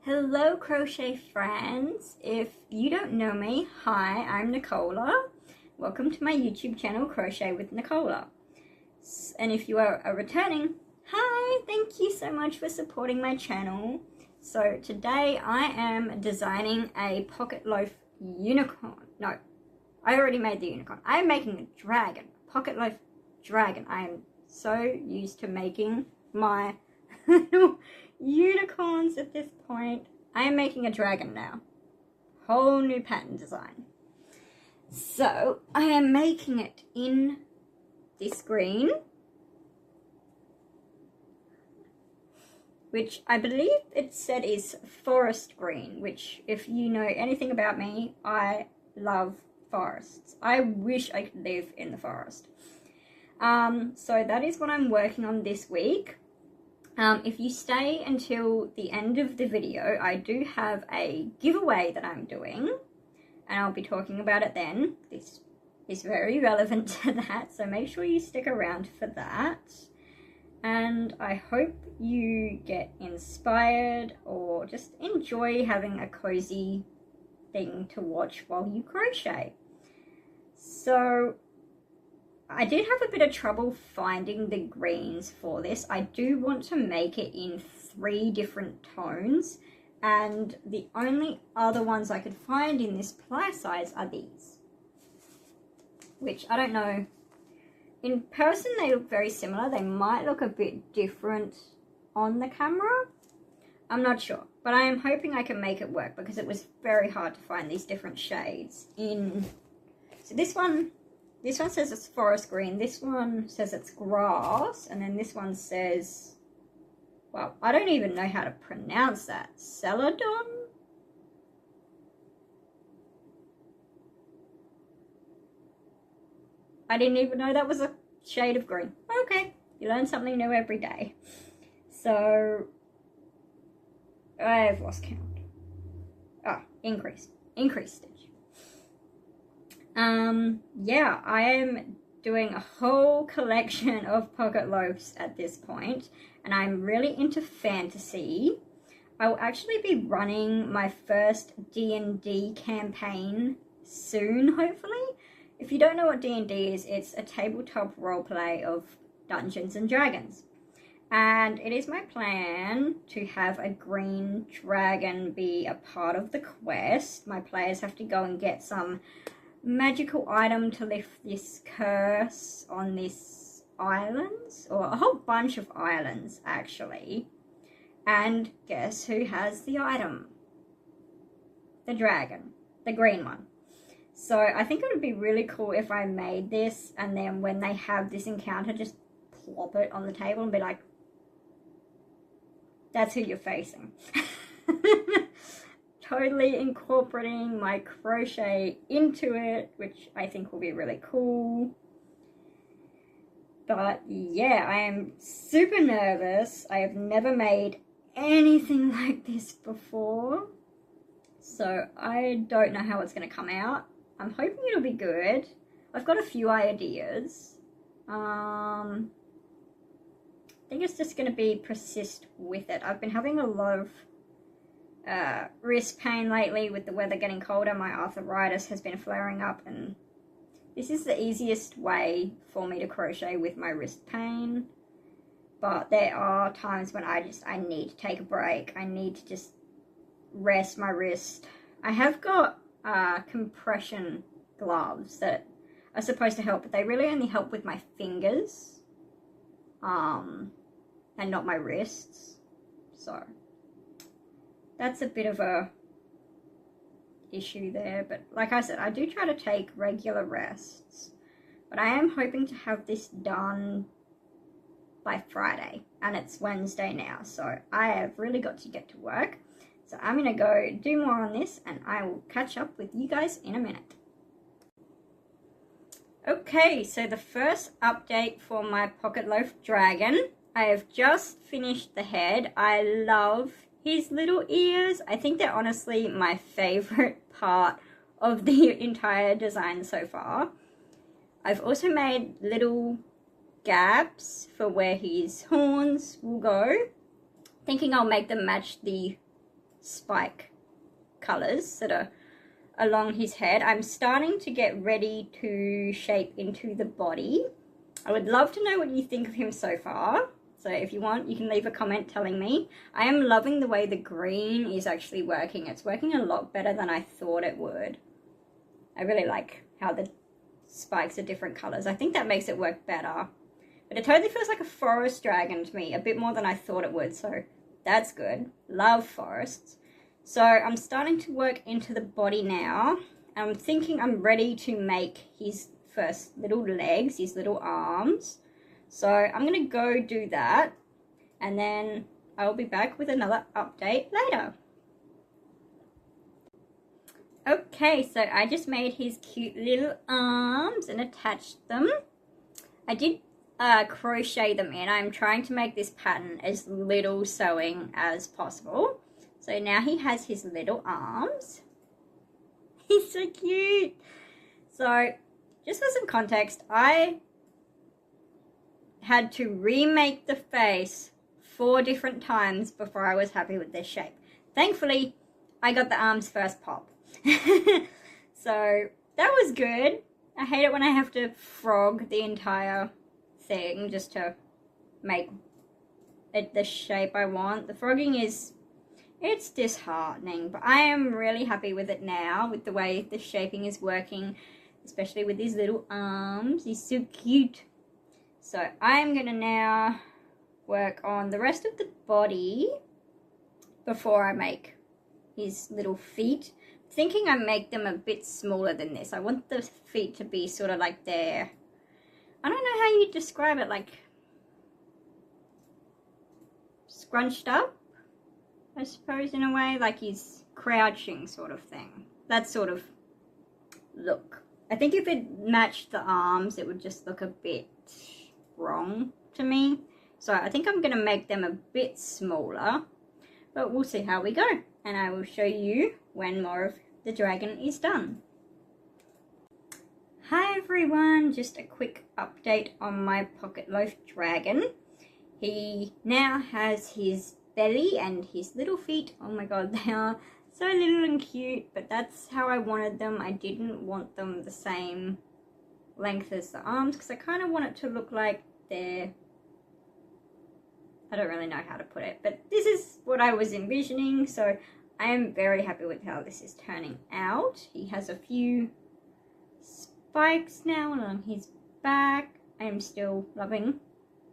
Hello crochet friends. If you don't know me, hi, I'm Nicola. Welcome to my YouTube channel, Crochet with Nicola. And if you are returning, hi, thank you so much for supporting my channel. So today I am designing a pocket loaf unicorn. No, I already made the unicorn. I'm making a dragon, pocket loaf dragon. I am so used to making my little unicorns at this point. I am making a dragon now. Whole new pattern design. So I am making it in this green, which I believe it said is forest green, which if you know anything about me, I love forests. I wish I could live in the forest. So that is what I'm working on this week. If you stay until the end of the video, I do have a giveaway that I'm doing, and I'll be talking about it then. This is very relevant to that, so make sure you stick around for that. And I hope you get inspired or just enjoy having a cozy thing to watch while you crochet. So I did have a bit of trouble finding the greens for this. I do want to make it in 3 different tones, and the only other ones I could find in this ply size are these, which I don't know. In person they look very similar. They might look a bit different on the camera. I'm not sure, but I am hoping I can make it work because it was very hard to find these different shades in. So this one says it's forest green, this one says it's grass, and then this one says, well, I don't even know how to pronounce that. Celadon? I didn't even know that was a shade of green. Okay, you learn something new every day. So, I've lost count. Ah, increased stitch. Yeah, I am doing a whole collection of pocket loaves at this point, and I'm really into fantasy. I will actually be running my first D&D campaign soon, hopefully. If you don't know what D&D is, it's a tabletop roleplay of Dungeons and Dragons. And it is my plan to have a green dragon be a part of the quest. My players have to go and get some magical item to lift this curse on this island, or a whole bunch of islands actually. And guess who has the item? The dragon, the green one. So I think it would be really cool if I made this, and then when they have this encounter, just plop it on the table and be like, that's who you're facing. Totally incorporating my crochet into it, which I think will be really cool. But yeah, I am super nervous. I have never made anything like this before, so I don't know how it's going to come out. I'm hoping it'll be good. I've got a few ideas. I think it's just going to be persist with it. I've been having a lot of wrist pain lately with the weather getting colder. My arthritis has been flaring up, and this is the easiest way for me to crochet with my wrist pain. But there are times when I need to take a break. I need to just rest my wrist. I have got compression gloves that are supposed to help, but they really only help with my fingers and not my wrists. So that's a bit of a issue there, but like I said, I do try to take regular rests, but I am hoping to have this done by Friday, and it's Wednesday now, so I have really got to get to work. So I'm gonna go do more on this, and I will catch up with you guys in a minute. Okay, so the first update for my Pocket Loaf Dragon, I have just finished the head. I love his little ears. I think they're honestly my favorite part of the entire design so far. I've also made little gaps for where his horns will go, thinking I'll make them match the spike colors that are along his head. I'm starting to get ready to shape into the body. I would love to know what you think of him so far. So if you want, you can leave a comment telling me. I am loving the way the green is actually working. It's working a lot better than I thought it would. I really like how the spikes are different colors. I think that makes it work better. But it totally feels like a forest dragon to me, a bit more than I thought it would. So that's good. Love forests. So I'm starting to work into the body now. I'm thinking I'm ready to make his first little legs, his little arms. So I'm going to go do that, and then I'll be back with another update later. Okay, so I just made his cute little arms and attached them. I did crochet them in. I'm trying to make this pattern as little sewing as possible. So now he has his little arms. He's so cute. So just for some context, I had to remake the face 4 different times before I was happy with this shape. Thankfully, I got the arms first pop. So that was good. I hate it when I have to frog the entire thing just to make it the shape I want. The frogging it's disheartening, but I am really happy with it now, with the way the shaping is working, especially with his little arms. He's so cute. So I'm going to now work on the rest of the body before I make his little feet. Thinking I make them a bit smaller than this. I want the feet to be sort of like there. I don't know how you describe it, like scrunched up, I suppose, in a way, like he's crouching sort of thing. That sort of look. I think if it matched the arms, it would just look a bit wrong to me. So I think I'm going to make them a bit smaller, but we'll see how we go. And I will show you when more of the dragon is done. Hi everyone, just a quick update on my Pocket Loaf Dragon. He now has his belly and his little feet. Oh my god, they are so little and cute, but that's how I wanted them. I didn't want them the same length as the arms because I kind of want it to look like they're, I don't really know how to put it, but this is what I was envisioning, so I am very happy with how this is turning out. He has a few spikes now along his back. I am still loving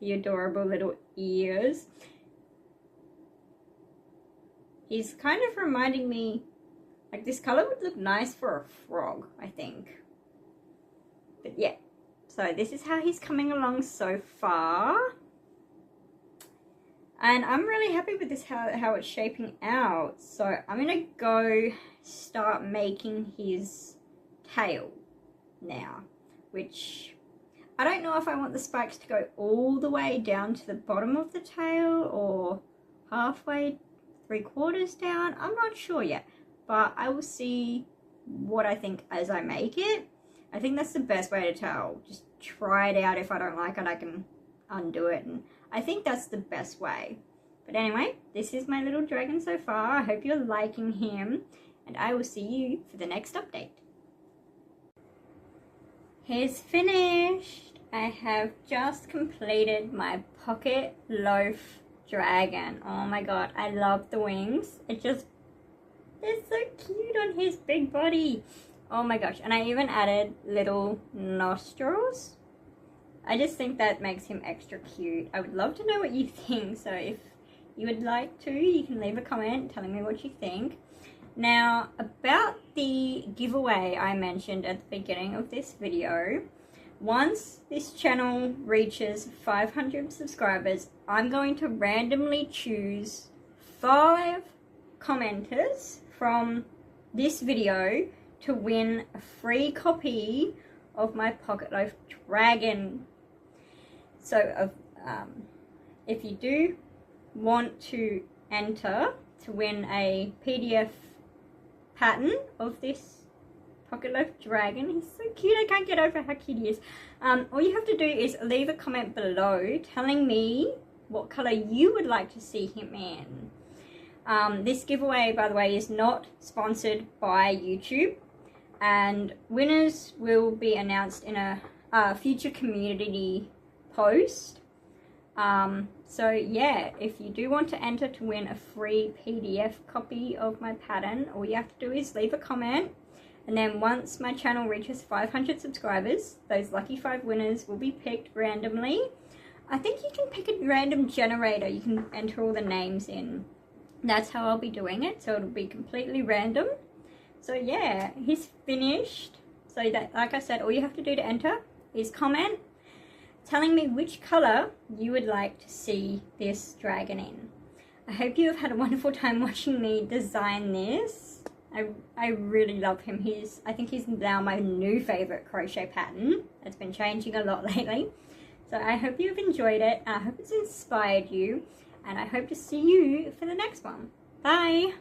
the adorable little ears. He's kind of reminding me, like this color would look nice for a frog, I think. But yeah, so this is how he's coming along so far. And I'm really happy with this, how it's shaping out. So I'm going to go start making his tail now, which I don't know if I want the spikes to go all the way down to the bottom of the tail or halfway, 3/4 down. I'm not sure yet, but I will see what I think as I make it. I think that's the best way to tell. Just try it out. If I don't like it, I can undo it, and I think that's the best way. But anyway, this is my little dragon so far. I hope you're liking him, and I will see you for the next update. He's finished. I have just completed my Pocket Loaf Dragon. Oh my god, I love the wings. They're so cute on his big body. Oh my gosh, and I even added little nostrils. I just think that makes him extra cute. I would love to know what you think, so if you would like to, you can leave a comment telling me what you think. Now, about the giveaway I mentioned at the beginning of this video, once this channel reaches 500 subscribers, I'm going to randomly choose 5 commenters from this video to win a free copy of my Pocket Loaf Dragon. So if you do want to enter to win a PDF pattern of this Pocket Loaf Dragon, he's so cute. I can't get over how cute he is. All you have to do is leave a comment below telling me what color you would like to see him in. This giveaway, by the way, is not sponsored by YouTube, and winners will be announced in a future community post. So yeah, if you do want to enter to win a free PDF copy of my pattern, all you have to do is leave a comment, and then once my channel reaches 500 subscribers, those lucky 5 winners will be picked randomly. I think you can pick a random generator, you can enter all the names in. That's how I'll be doing it, so it'll be completely random. So yeah, he's finished. So that, like I said, all you have to do to enter is comment telling me which color you would like to see this dragon in. I hope you have had a wonderful time watching me design this. I really love him. I think he's now my new favorite crochet pattern. It's been changing a lot lately. So I hope you've enjoyed it. I hope it's inspired you, and I hope to see you for the next one. Bye!